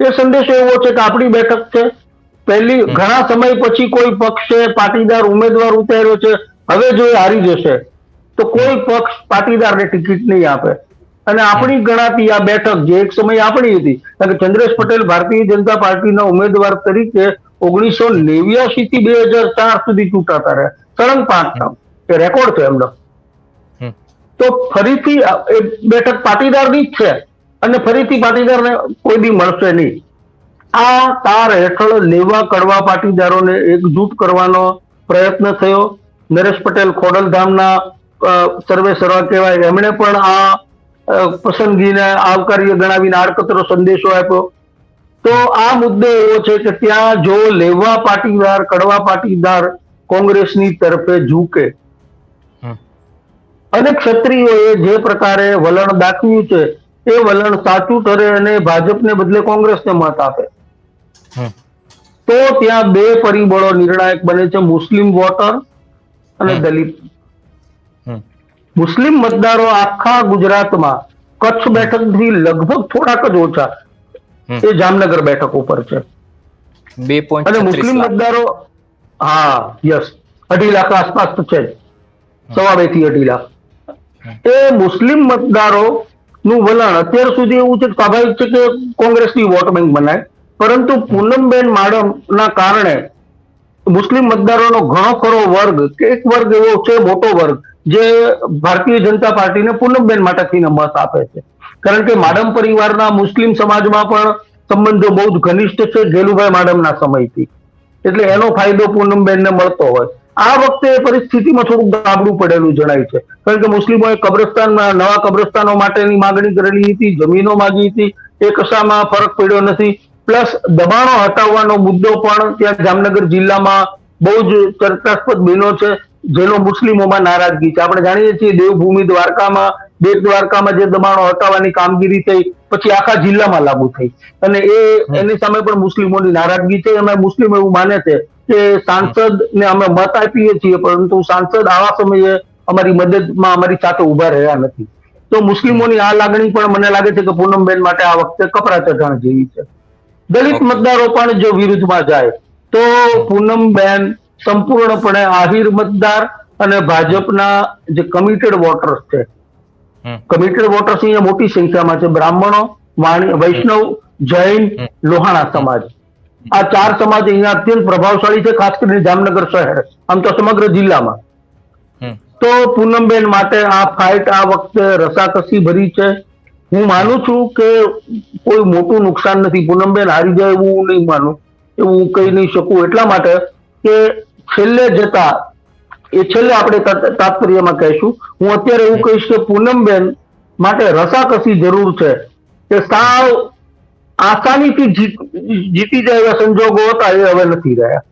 એ સંદેશો એવો છે કે આપણી બેઠક છે, પહેલી ઘણા સમય પછી કોઈ પક્ષે પાટીદાર ઉમેદવાર ઉતાર્યો છે, હવે જો એ હારી જશે તો કોઈ પક્ષ પાટીદારને ટિકિટ નહીં આપે. અને આપણી ગણાતી આ બેઠક જે એક સમય આપણી હતી, કારણ કે ચંદ્રેશ પટેલ ભારતીય જનતા પાર્ટીના ઉમેદવાર તરીકે 1989 થી 2004 સુધી ચૂંટાતા રહ્યા, સળંગ 5 ટર્મ, એ રેકોર્ડ છે એમનો. તો ફરીથી એ બેઠક પાટીદારની જ છે અને ફરીથી પાટીદારને કોઈ બી મળશે નહીં. આ તાર હેઠળ લેવા કડવા પાટીદારોને એકજૂટ કરવાનો પ્રયત્ન થયો. નરેશ પટેલ ખોડલધામના સર્વે સર્વા કહેવાય, એમણે પણ આ પસંદગીને આવકાર્ય ગણાવીને આડકતરો સંદેશો આપ્યો. તો આ મુદ્દો એવો છે કે ત્યાં જો લેવા પાટીદાર કડવા પાટીદાર કોંગ્રેસની તરફે ઝૂકે અને ક્ષત્રિયોએ જે પ્રકારે વલણ દાખવ્યું છે એ વલણ સાચું ઠરે અને ભાજપને બદલે કોંગ્રેસને મત આપે, તો ત્યાં બે પરિબળો નિર્ણાયક બને છે, મુસ્લિમ વોટર અને દલિત. મુસ્લિમ મતદારો આખા ગુજરાતમાં કચ્છ બેઠકથી લગભગ થોડાક જ ઓછા એ જામનગર બેઠક ઉપર છે. 2.36 અને મુસ્લિમ મતદારો યસ 2.5 લાખ આસપાસ તો છે જ, 2.5 થી 2.5 લાખ. એ મુસ્લિમ મતદારો નું વલણ અત્યાર સુધી એવું છે, સ્વાભાવિક છે કે કોંગ્રેસની વોટ બેંક બનાય, પરંતુ પૂનમબેન માડમના કારણે મુસ્લિમ મતદારોનો ઘણો ખરો વર્ગ, એક વર્ગ એવો છે મોટો વર્ગ જે ભારતીય જનતા પાર્ટીને પૂનમબેન માટેથીને મત આપે છે. કારણ કે માડમ પરિવારના મુસ્લિમ સમાજમાં પણ સંબંધો બહુ જ ઘનિષ્ઠ છે ગેલુભાઈ માડમના સમયથી, એટલે એનો ફાયદો પૂનમબેનને મળતો હોય. આ વખતે પરિસ્થિતિમાં થોડુંક ગાબડું પડેલું જણાય છે, કારણ કે મુસ્લિમોએ કબ્રસ્તાનમાં નવા કબ્રસ્તાનો માટેની માગણી કરેલી હતી, જમીનો માંગી હતી, એ કશામાં ફરક પડ્યો નથી. પ્લસ દબાણો હટાવવાનો મુદ્દો પણ ત્યાં જામનગર જિલ્લામાં બહુ જ ચર્ચાસ્પદ બન્યો છે, જેનો મુસ્લિમોમાં નારાજગી છે. આપણે જાણીએ છીએ દેવભૂમિ દ્વારકામાં, બેટ દ્વારકામાં જે દબાણો હટાવવાની કામગીરી થઈ પછી આખા જિલ્લામાં લાગુ થઈ, અને એની સામે પણ મુસ્લિમોની નારાજગી છે. એમાં મુસ્લિમ એવું માને છે કે સાંસદને અમે મત આપીએ છીએ, પરંતુ સાંસદ આવા સમયે અમારી મદદમાં અમારી સાથે ઉભા રહ્યા નથી. તો મુસ્લિમોની આ લાગણી પણ મને લાગે છે કે પૂનમબેન માટે આ વખતે કપરા ચઢાણ જેવી છે. દલિત મતદારો પણ જો વિરુદ્ધમાં જાય તો પૂનમબેન સંપૂર્ણપણે આહિર મતદાર અને ભાજપના જે કમિટેડ વોટર્સ છે, કમિટેડ વોટર્સ અહીંયા મોટી સંખ્યામાં છે, બ્રાહ્મણો, વૈષ્ણવ, જૈન, લોહાણા સમાજ, આ 4 સમાજ અહીંયા અત્યંત પ્રભાવશાળી છે, ખાસ કરીને જામનગર શહેર, આમ તો સમગ્ર જિલ્લામાં. તો પૂનમબેન માટે આ ફાઇટ આ વખતે રસાકસી ભરી છે. હું માનું છું કે કોઈ મોટું નુકસાન નથી, પૂનમબેન હારી જાય એવું હું નહીં માનું, એવું હું કહી નહીં શકું, એટલા માટે કે છેલ્લે જતા એ છેલ્લે આપણે તાત્પર્યમાં કહીશું. હું અત્યારે એવું કહીશ કે પૂનમબેન માટે રસાકસી જરૂર છે, કે સાવ આસાનીથી જીતી જાય એવા સંજોગો હતા એ હવે નથી રહ્યા.